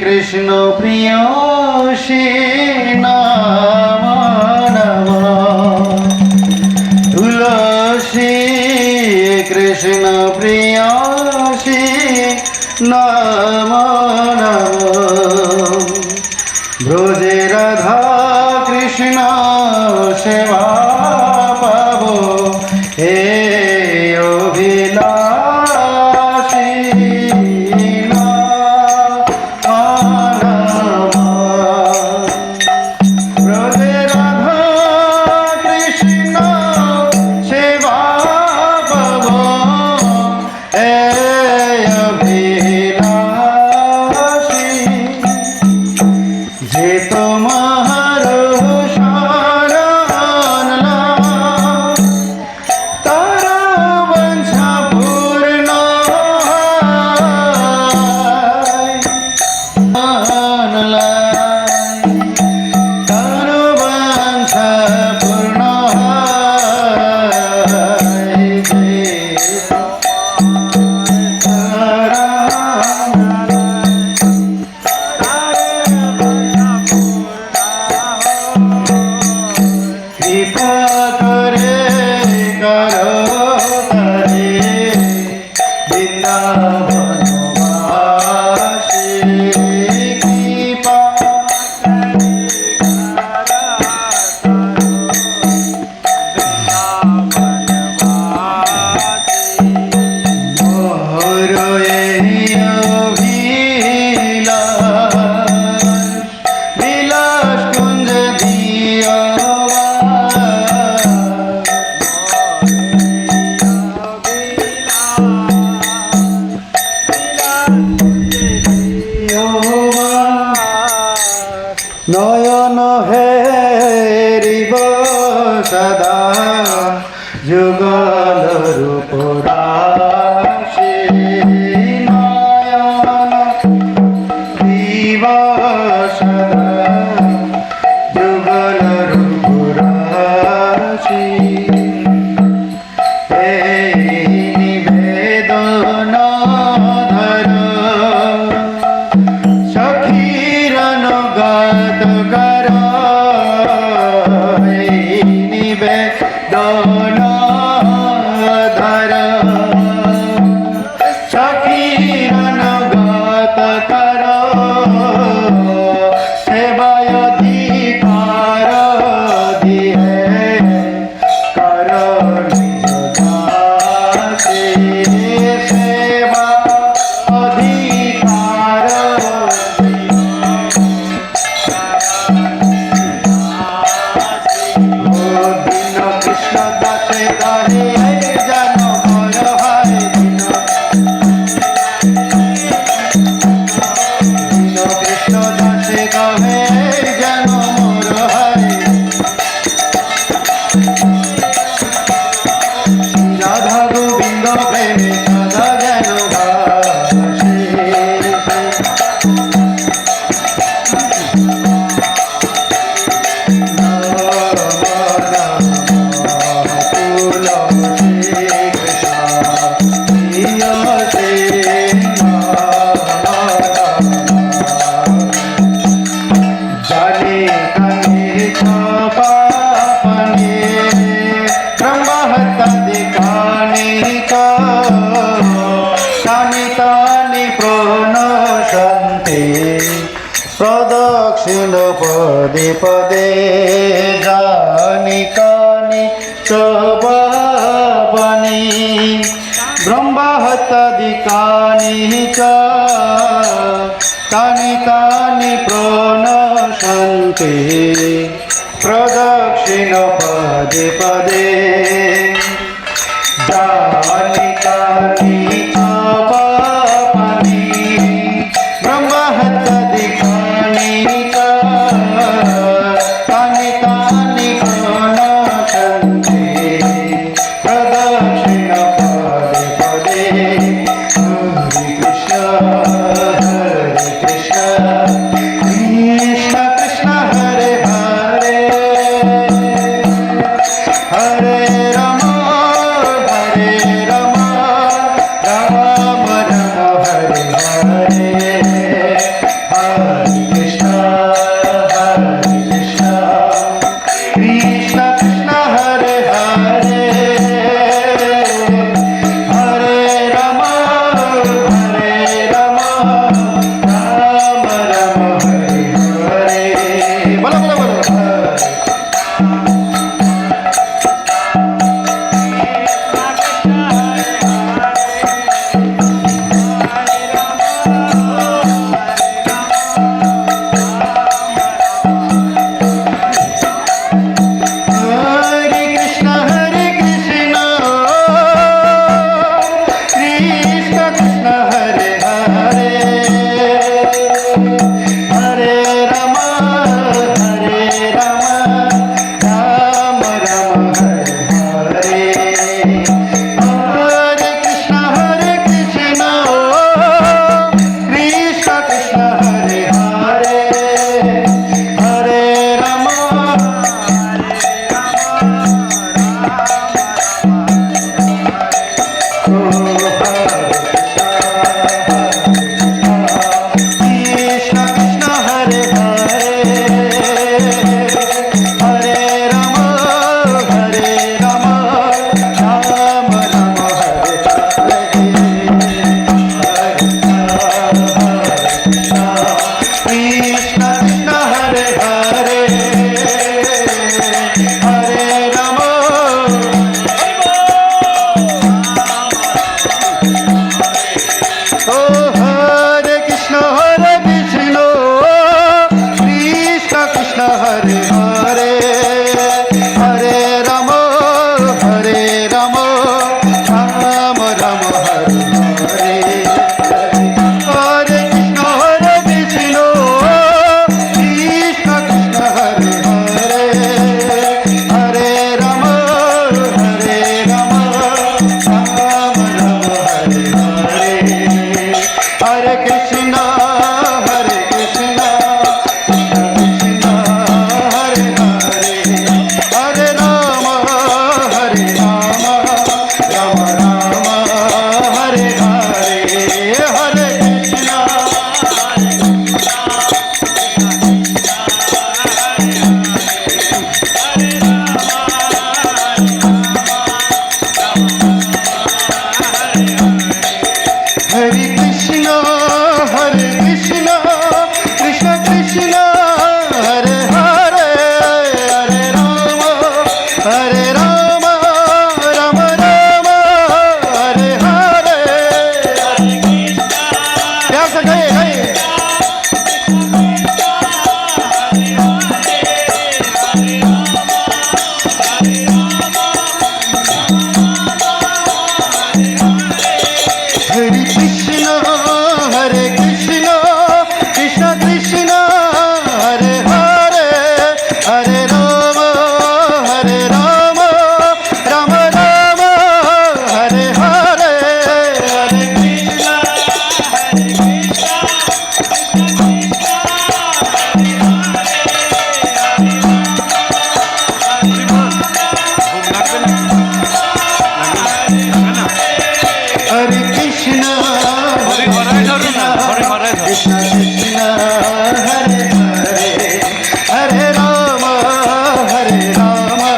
কৃষ্ণ প্রিয় শ্রী নাম নম তুলসী কৃষ্ণ প্রিয় শ্রী নাম নম ব্রজে রাধা কৃষ্ণ সেবা পাব হে অভিলাষী নয়ন হেরিব সদা যুগল রূপ রাশি নয়ন হেরিব সদা যুগল রূপ রাশি নিবেদন ধর সখীর অনুগত কর নিবেদন ধর সখীর অনুগত কর সেবায় অধিকার দিয়ে কর নিজ দাসে সেবা অধিকার কৃষ্ণ দাসে কহে যেন মোর হয় দিন কৃষ্ণ দাসে কহে যেন মোর হয় রাধা গোবিন্দ প্রেমে সদা যেন ভাসে প্রদক্ষিণ পদে পদে জানি কানি চবানি ব্রহ্মহত্যাদিকানি চ তানি তানি প্রণশন্তি প্রদক্ষিণ পদে পদে জানি কানি চবানি ব্রহ্মহত্যাদিকানি চ তানি তানি প্রণশন্তি প্রদক্ষিণ পদে পদে হরে কৃষ্ণ কৃষ্ণ কৃষ্ণ হরে হরে হরে রাম হরে Krishna, Hare Krishna, Krishna Hare Hare, Hare Rama, Hare Rama, Rama Rama, Hare Hare, Hare Krishna, Hare Krishna, Hare Krishna, Krishna Krishna, Hare Hare, Hare Rama, Hare Rama, Rama Rama, Hare Hare. प्यार से कहिए, कहिए। Hare Krishna, Hare Krishna, Krishna Krishna, Hare Hare, Hare Rama, Hare Rama, Rama Rama, Hare Hare, Hare Krishna, Hare Krishna, Hare Krishna, Krishna Krishna, Hare Hare, Hare Rama, Hare Rama,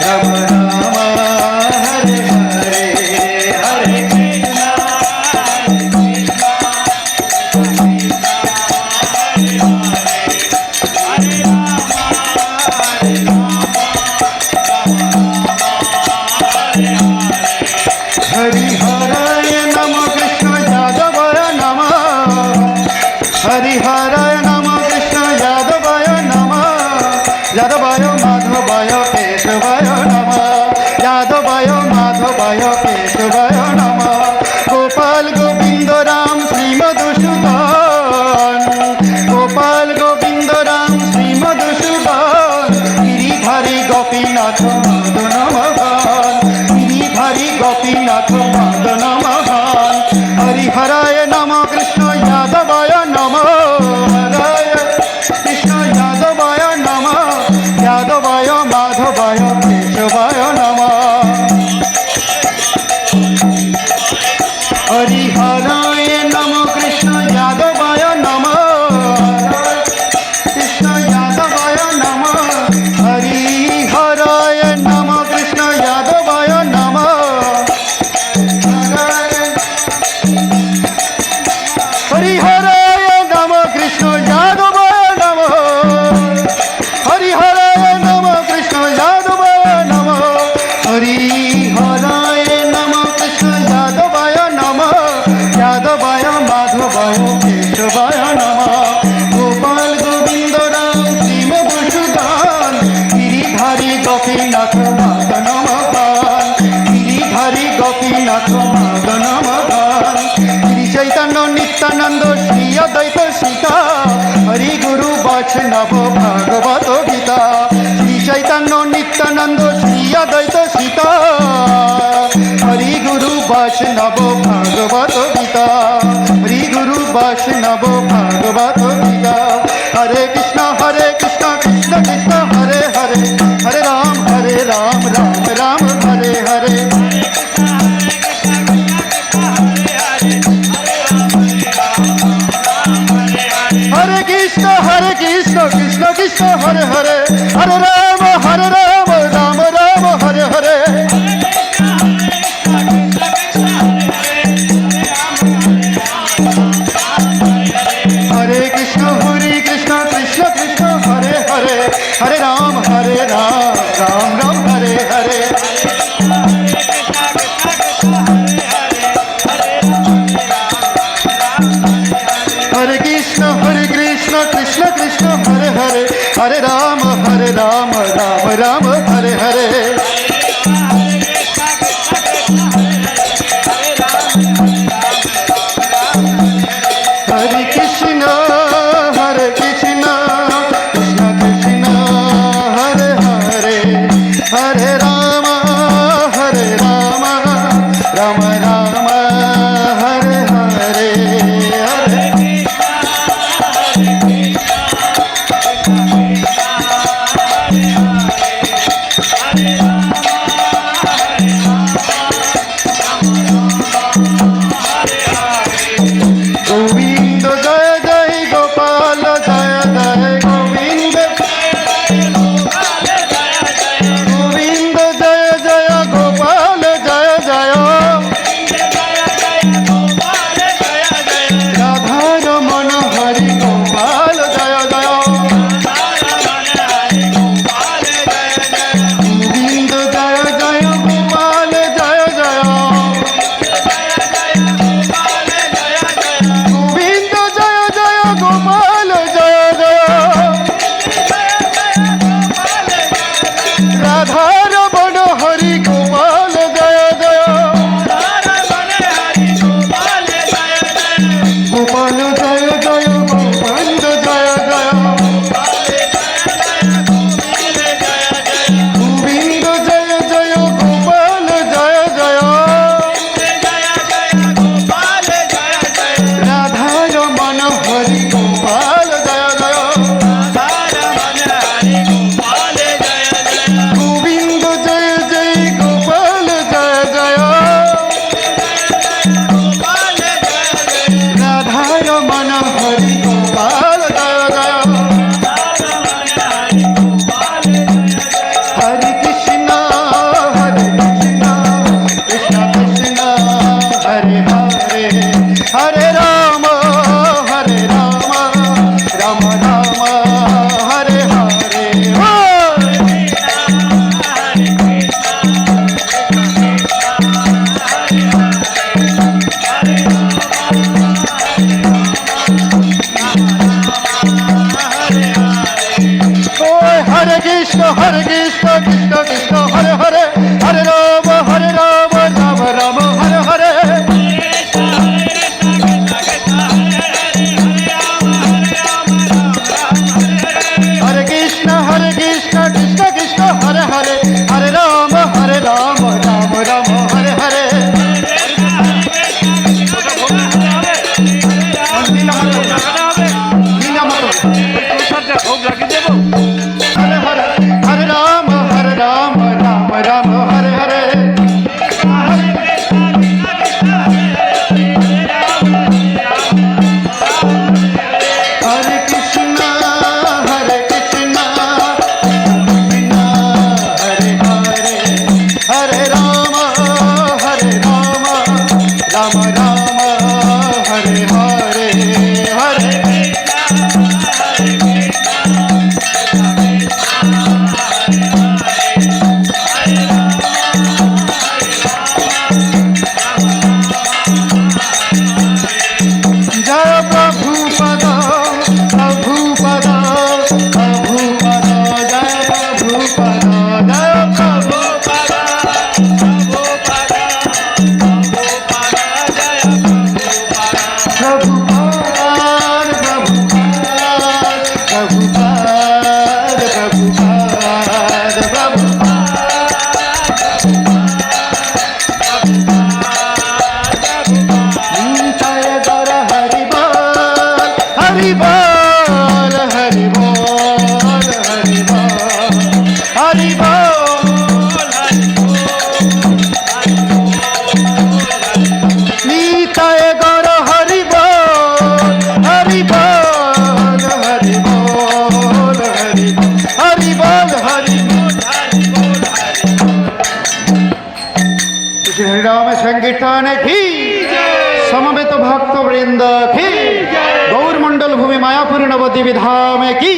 Rama Rama, Hare Hare, Hare Krishna, Hari Haraya Nama Krishna Yadavaya Nama, Hari Haraya Nama Krishna Yadavaya Nama, Yadavaya Madhavaya Keshavaya Nama, Yadavaya Madhavaya Keshavaya Nama, Gopal Govinda Ram Srimad Shudan, Gopal Govinda Ram Srimad Shudan, Giridhari Gopinath Madana Mahan, Giridhari Gopinath Madana Mahan, Hari Haraya Nama Krishna Yadavaya Nama, Haraya Krishna Yadavaya Nama, Yadavaya Madhavaya Keshavaya Nama, Hari Haraya Nama Krishna Yadavaya Nama, Krishna Yadavaya Nama, Hari Haraya Nama Krishna Yadavaya Nama, Hari Haraya Nama Krishna Yadavaya Nama, Hari Haraya Nama Krishna Yadavaya Nama, Hari Haraya Nama Krishna Yadavaya Nama, Yadavaya Madhavaya Keshavaya Nama, Gopal Govinda Ram Srimad Shudan, Giridhari Gopinath Madana Mahan, Giridhari Gopinath Madana Mahan, Shri Chaitanya Nityananda Shri Advaita Sita, Hari Guru Vaishnava Bhagavata Gita, Shri Chaitanya Nityananda Shri Advaita Sita, Hari Guru Vaishnava Bhagavata Gita, Hari Guru Vaishnava Bhagavata Gita, Hare Krishna, Krishna Krishna, Hare Hare, Hare Ram, Ram Ram, Hare Hare. Hare Krishna, Krishna Krishna, Hare Hare, Hare Ram, Ram Ram, Hare Hare. Hare Krishna, Krishna Krishna, Hare Hare, Hare Ram, Ram Ram, Hare Hare. Hare Krishna, Krishna Krishna, Hare Hare, Hare Ram, Ram Ram, Hare Hare. Hare Krishna, Krishna Krishna, Hare Hare, Hare Rama, Rama Rama, Hare Hare, Hare Gopal जय जय राधा रमण हरि गोपाल जय जय गोपाल जय जय गोपाल जय जय गोविंद जय जय गोपाल जय जय राधा रमण हरि गोपाल जय जय गोविंद जय जय गोपाल जय जय राधा रमण हरि गोपाल जय जय हरे कृष्णा कृष्ण कृष्ण हरे हरे हरे राम राम राम हरे हरे ओए हरे कृष्ण कृष्ण कृष्ण हरे हरे हरे राम राम राम हरे हरे हरे कृष्ण कृष्ण कृष्ण हरे हरे हरे राम राम राम हरे हरे हरे हरे हरे राम राम राम हरे हरे हरे कृष्ण कृष्ण हरे हरे हरे राम राम राम हरे हरे हरे जय प्रभुपद प्रभुपद प्रभुपद जय प्रभुपद जय प्रभुपद प्रभुपाद प्रभुपाद प्रभुपाद जय गर हरि बोल हरि बोल हरि बोल हरि बोल निताय गर हरि बोल हरि बोल हरि बोल हरि बोल हरि बोल श्री हरिनाम संकीर्तन की समवेत भक्त वृंद की गौर मंडल भूमि मायापुर नवद्वीप धाम की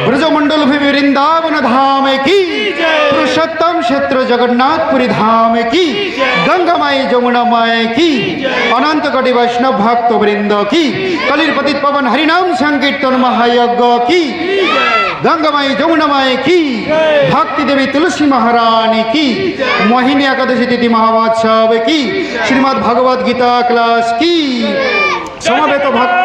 ब्रज मंडल भूमि वृंदावन धाम की पुरुषोत्तम क्षेत्र जगन्नाथपुरी धाम की गंगा माई जमुना माई की अनंत कोटि वैष्णव भक्त वृंद की कलिर पतित पवन हरिनाम संकीर्तन महायज्ञ की गंगा माई जमुना माई की भक्ति देवी तुलसी महारानी की मोहिनी एकादशी तिथि महावत्सव की श्रीमद् भगवद गीता क्लास की समवेत भक्त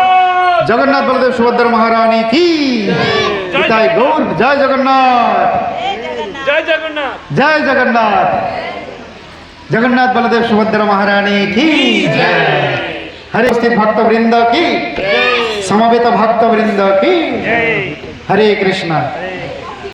जगन्नाथ बलदेव सुभद्रा महारानी की जय गौर जय जगन्नाथ जय जगन्नाथ जय जगन्नाथ जगन्नाथ बलदेव सुभद्रा महारानी की जय हरे स्थित भक्त वृंद की समवेत भक्त वृंद की हरे कृष्णा।